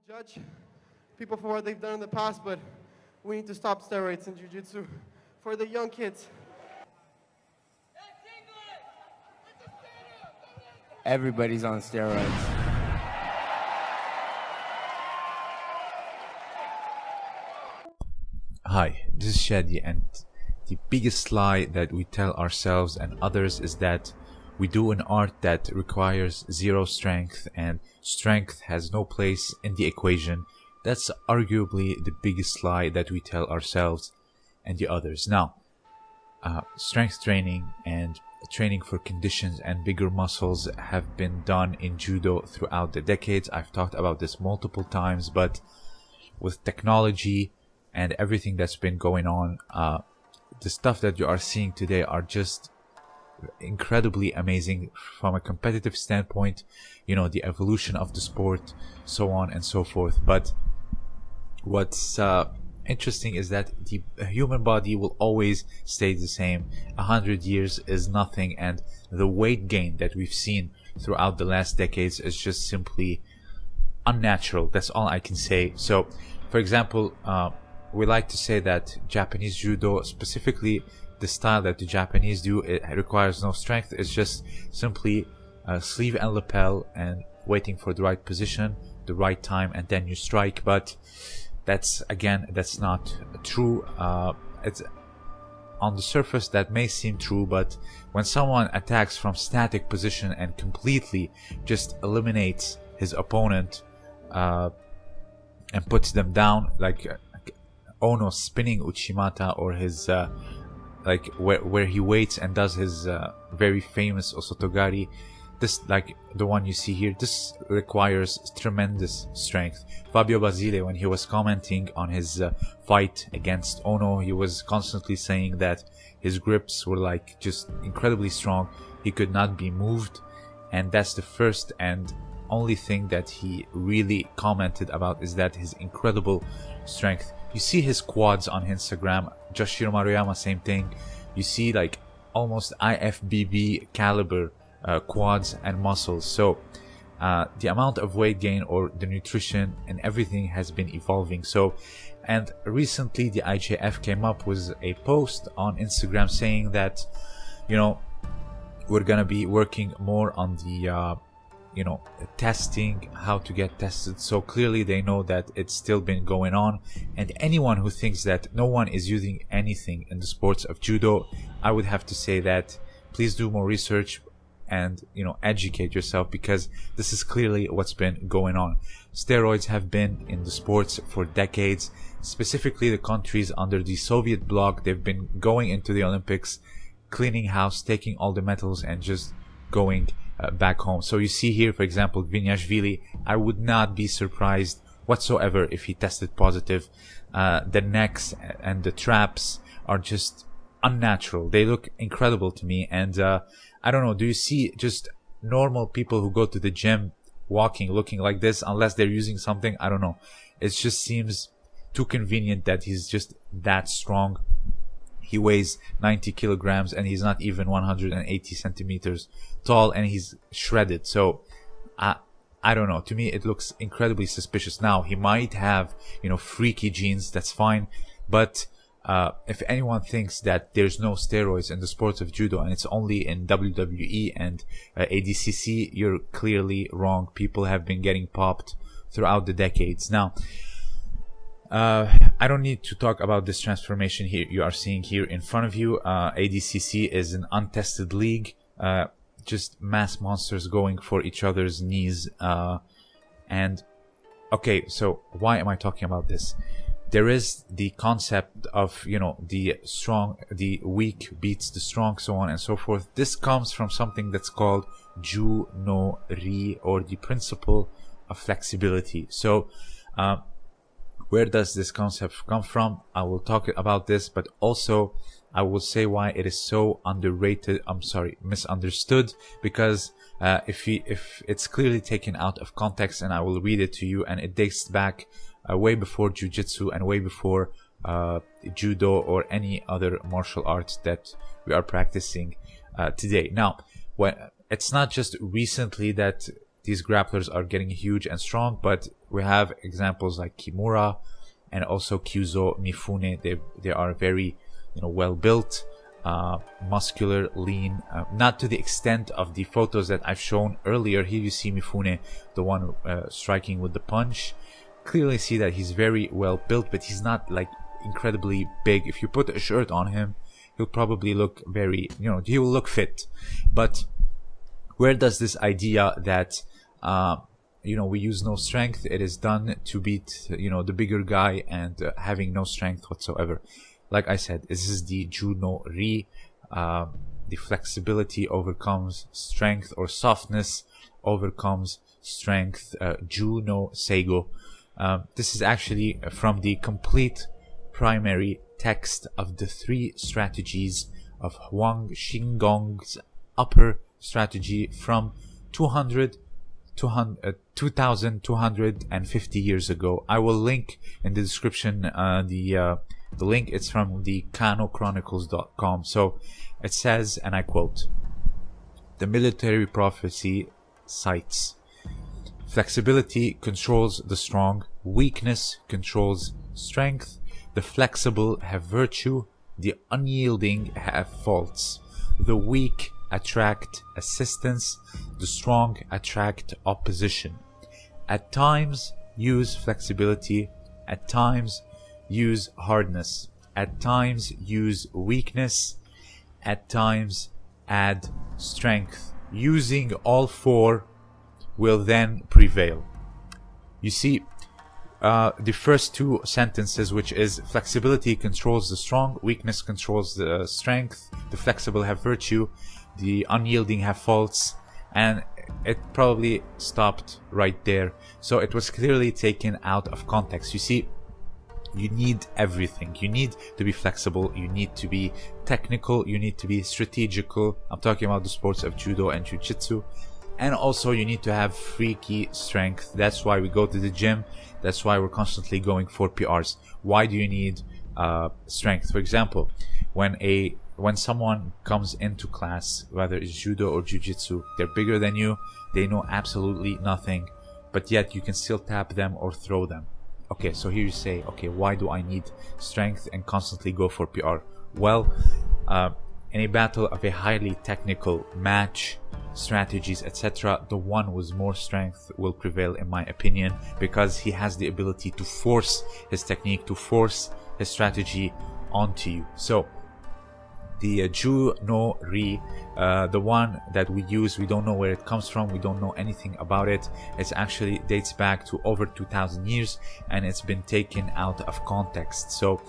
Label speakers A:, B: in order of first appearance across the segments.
A: judge people for what they've done in the past, but we need to stop steroids in Jiu-Jitsu for the young kids.
B: Everybody's on steroids.
C: Hi, this is Shadi, and the biggest lie that we tell ourselves and others is that we do an art that requires zero strength and strength has no place in the equation. That's arguably the biggest lie that we tell ourselves and the others. Now, strength training and training for conditions and bigger muscles have been done in judo throughout the decades. I've talked about this multiple times, but with technology and everything that's been going on, the stuff that you are seeing today are just incredibly amazing from a competitive standpoint, you know, the evolution of the sport, so on and so forth. But what's interesting is that the human body will always stay the same. 100 years is nothing, and the weight gain that we've seen throughout the last decades is just simply unnatural. That's all I can say. So, for example, we like to say that Japanese judo, specifically the style that the Japanese do, it requires no strength. It's just simply sleeve and lapel and waiting for the right position, the right time, and then you strike. But that's not true. It's on the surface that may seem true, but when someone attacks from static position and completely just eliminates his opponent and puts them down, like Ono spinning Uchimata, or his like where he waits and does his very famous Osotogari, this, like the one you see here, this requires tremendous strength. Fabio Basile, when he was commenting on his fight against Ono, he was constantly saying that his grips were like just incredibly strong. He could not be moved, and that's the first and only thing that he really commented about, is that his incredible strength. You see his quads on Instagram. Joshiro Maruyama, same thing. You see like almost IFBB caliber quads and muscles. So the amount of weight gain, or the nutrition and everything, has been evolving. So, and recently the IJF came up with a post on Instagram saying that, you know, we're gonna be working more on the testing, how to get tested. So clearly they know that it's still been going on, and anyone who thinks that no one is using anything in the sports of judo, I would have to say that please do more research and, you know, educate yourself, because this is clearly what's been going on. Steroids have been in the sports for decades, specifically the countries under the Soviet bloc. They've been going into the Olympics, cleaning house, taking all the medals, and just going back home. So you see here, for example, Gviniashvili, I would not be surprised whatsoever if he tested positive. The necks and the traps are just unnatural. They look incredible to me. And I don't know, do you see just normal people who go to the gym walking, looking like this, unless they're using something? I don't know. It just seems too convenient that he's just that strong. He weighs 90 kilograms and he's not even 180 centimeters tall, and he's shredded. So I don't know. To me, it looks incredibly suspicious. Now, he might have, you know, freaky genes. That's fine. But if anyone thinks that there's no steroids in the sport of judo and it's only in WWE and ADCC, you're clearly wrong. People have been getting popped throughout the decades. Now, I don't need to talk about this transformation here you are seeing here in front of you. ADCC is an untested league, just mass monsters going for each other's knees. And okay, so why am I talking about this? There is the concept of, you know, the weak beats the strong, so on and so forth. This comes from something that's called Ju-no-ri, or the principle of flexibility. So, where does this concept come from? I will talk about this, but also I will say why it is so misunderstood, because if it's clearly taken out of context, and I will read it to you, and it dates back way before Jiu-Jitsu and way before judo or any other martial arts that we are practicing today. Now, it's not just recently that these grapplers are getting huge and strong, but we have examples like Kimura and also Kyuzo Mifune. They are very, well built, muscular, lean, not to the extent of the photos that I've shown earlier. Here you see Mifune, the one striking with the punch. Clearly see that he's very well built, but he's not like incredibly big. If you put a shirt on him, he'll probably look very, he will look fit. But where does this idea that we use no strength, it is done to beat the bigger guy, and having no strength whatsoever? Like I said, this is the Juno-ri. The flexibility overcomes strength, or softness overcomes strength. Juno Seigo. This is actually from the complete primary text of the 3 strategies of Huang Xingong's upper strategy from 2,250 years ago. I will link in the description the link. It's from the KanoChronicles.com. So it says, and I quote, "The military prophecy cites, flexibility controls the strong, weakness controls strength, the flexible have virtue, the unyielding have faults, the weak attract assistance, the strong attract opposition. At times use flexibility, at times use hardness, at times use weakness, at times add strength. Using all 4 will then prevail." You see, the first 2 sentences, which is flexibility controls the strong, weakness controls the strength, the flexible have virtue, the unyielding have faults, and it probably stopped right there. So it was clearly taken out of context. You see, you need everything. You need to be flexible, you need to be technical, you need to be strategical. I'm talking about the sports of judo and jujutsu. And also you need to have freaky strength. That's why we go to the gym. That's why we're constantly going for PRs. Why do you need strength? For example, when someone comes into class, whether it's judo or jujitsu, they're bigger than you, they know absolutely nothing, but yet you can still tap them or throw them. Okay, so here you say, okay, why do I need strength and constantly go for PR? Well, in a battle of a highly technical match, strategies, etc., the one with more strength will prevail, in my opinion, because he has the ability to force his technique, to force his strategy onto you. So the Ju-no-ri, the one that we use, we don't know where it comes from, we don't know anything about it. It actually dates back to over 2,000 years, and it's been taken out of context. So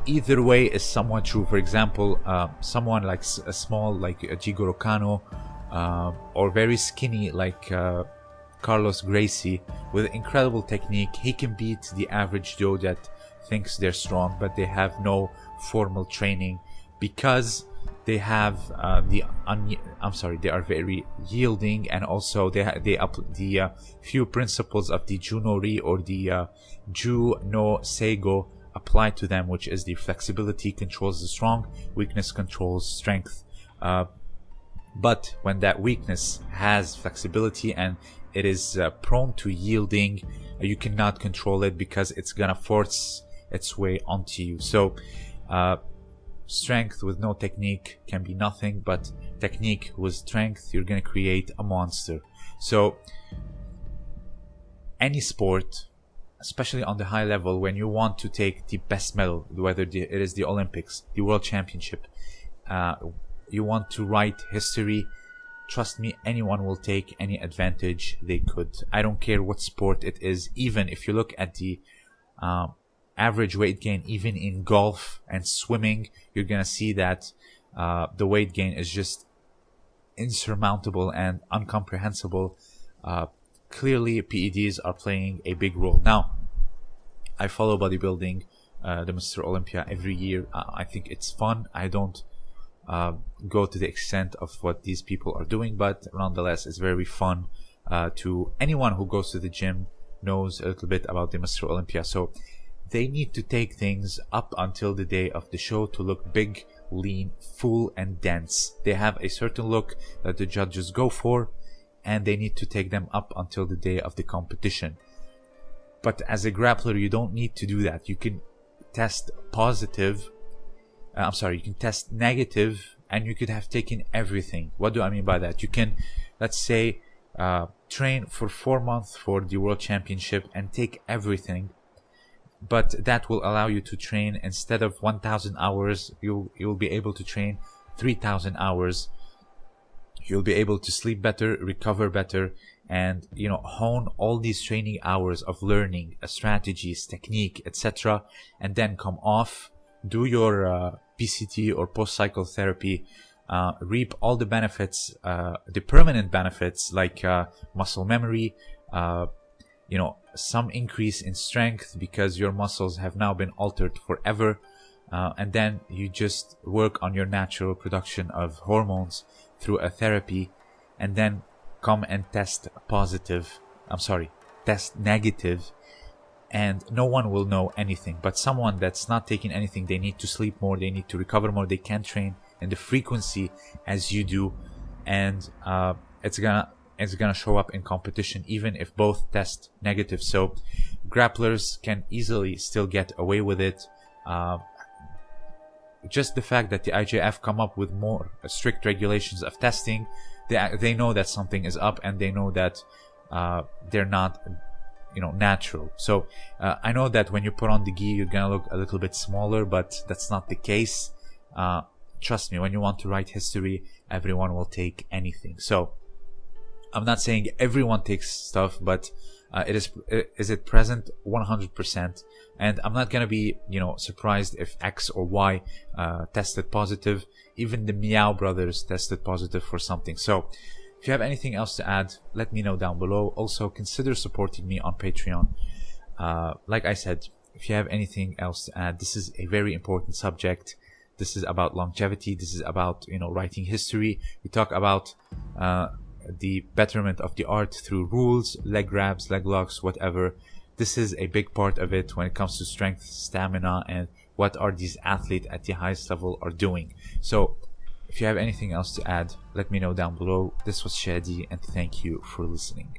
C: either way is somewhat true. For example, someone like a small like Jigoro Kano, or very skinny like Carlos Gracie, with incredible technique, he can beat the average Joe that thinks they're strong, but they have no formal training, because they have they are very yielding, and also the few principles of the Juno-ri or the Ju-no-seigo apply to them, which is the flexibility controls the strong, weakness controls strength. But when that weakness has flexibility and it is prone to yielding, you cannot control it because it's gonna force its way onto you. So strength with no technique can be nothing, but technique with strength, you're gonna create a monster. So any sport, especially on the high level, when you want to take the best medal, whether it is the Olympics, the World Championship, you want to write history, trust me, anyone will take any advantage they could. I don't care what sport it is. Even if you look at the average weight gain, even in golf and swimming, you're gonna see that the weight gain is just insurmountable and incomprehensible. Clearly PEDs are playing a big role. Now, I follow bodybuilding, the Mr. Olympia, every year. I think it's fun. I don't go to the extent of what these people are doing, but nonetheless it's very fun. To anyone who goes to the gym knows a little bit about the Mr. Olympia. So they need to take things up until the day of the show to look big, lean, full and dense. They have a certain look that the judges go for, and they need to take them up until the day of the competition. But as a grappler, you don't need to do that. You can test positive, you can test negative, and you could have taken everything. What do I mean by that? You can, let's say, train for 4 months for the World Championship and take everything, but that will allow you to train, instead of 1,000 hours, you'll be able to train 3,000 hours. You'll be able to sleep better, recover better, and hone all these training hours of learning strategies, technique, etc., and then come off, do your PCT or post-cycle therapy, reap all the benefits, the permanent benefits, like muscle memory, some increase in strength because your muscles have now been altered forever, and then you just work on your natural production of hormones through a therapy, and then come and test negative, and no one will know anything. But someone that's not taking anything, they need to sleep more, they need to recover more, they can't train in the frequency as you do, and it's gonna show up in competition even if both test negative. So grapplers can easily still get away with it. Just the fact that the IJF come up with more strict regulations of testing, they know that something is up, and they know that they're not natural. So I know that when you put on the gi, you're gonna look a little bit smaller, but that's not the case. Trust me, when you want to write history, everyone will take anything. So I'm not saying everyone takes stuff, but is it present? 100%. And I'm not gonna be surprised if X or Y tested positive. Even the Meow brothers tested positive for something. So if you have anything else to add, let me know down below. Also, consider supporting me on Patreon. Like I said, if you have anything else to add, this is a very important subject. This is about longevity. This is about writing history. We talk about the betterment of the art through rules, leg grabs, leg locks, whatever. This is a big part of it when it comes to strength, stamina, and what are these athletes at the highest level are doing. So if you have anything else to add, let me know down below. This was Shadi, and thank you for listening.